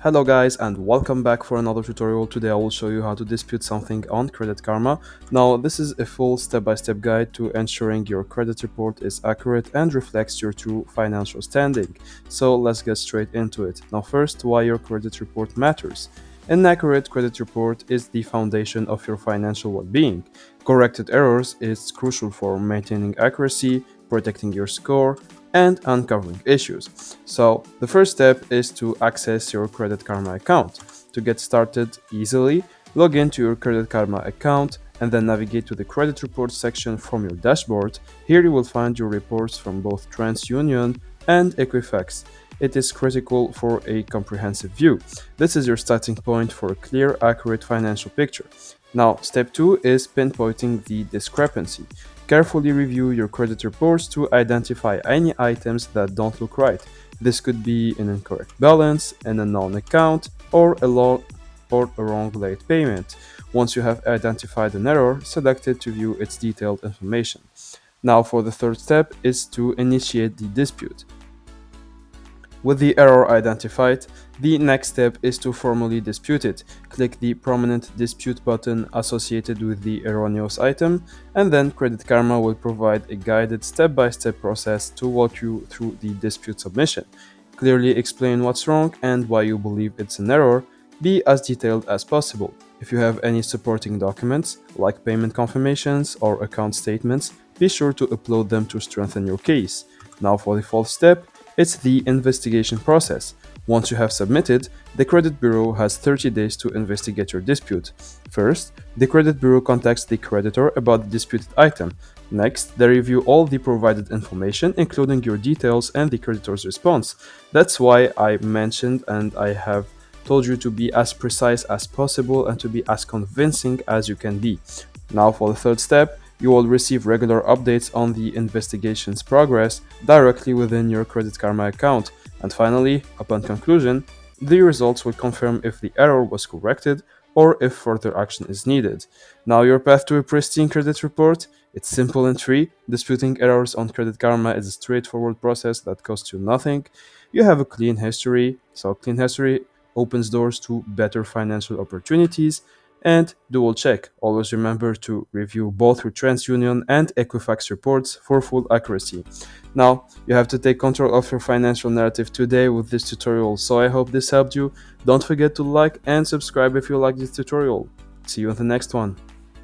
Hello guys and welcome back for another tutorial. Today I will show you how to dispute something on Credit Karma. Now this is a full step-by-step guide to ensuring your credit report is accurate and reflects your true financial standing. So let's get straight into it. Now first, why your credit report matters. An accurate credit report is the foundation of your financial well-being. Corrected errors is crucial for maintaining accuracy, protecting your score, and uncovering issues. So the first step is to access your Credit Karma account. To get started easily, log into your Credit Karma account and then navigate to the credit report section from your dashboard. Here you will find your reports from both TransUnion and Equifax. It is critical for a comprehensive view. This is your starting point for a clear, accurate financial picture. Now, step 2 is pinpointing the discrepancy. Carefully review your credit reports to identify any items that don't look right. This could be an incorrect balance, an unknown account, or a wrong late payment. Once you have identified an error, select it to view its detailed information. Now for the third step is to initiate the dispute. With the error identified, the next step is to formally dispute it. Click the prominent dispute button associated with the erroneous item, and then Credit Karma will provide a guided step-by-step process to walk you through the dispute submission. Clearly explain what's wrong and why you believe it's an error. Be as detailed as possible. If you have any supporting documents, like payment confirmations or account statements, be sure to upload them to strengthen your case. Now for the fourth step, it's the investigation process. Once you have submitted, the credit bureau has 30 days to investigate your dispute. First, the credit bureau contacts the creditor about the disputed item. Next, they review all the provided information, including your details and the creditor's response. That's why I mentioned and I have told you to be as precise as possible and to be as convincing as you can be. Now for the third step, you will receive regular updates on the investigation's progress directly within your Credit Karma account. And finally, upon conclusion, the results will confirm if the error was corrected or if further action is needed. Now your path to a pristine credit report, it's simple and free. Disputing errors on Credit Karma is a straightforward process that costs you nothing. You have a clean history, so clean history opens doors to better financial opportunities. And dual check. Always remember to review both your TransUnion and Equifax reports for full accuracy. Now, you have to take control of your financial narrative today with this tutorial, so I hope this helped you. Don't forget to like and subscribe if you like this tutorial. See you in the next one.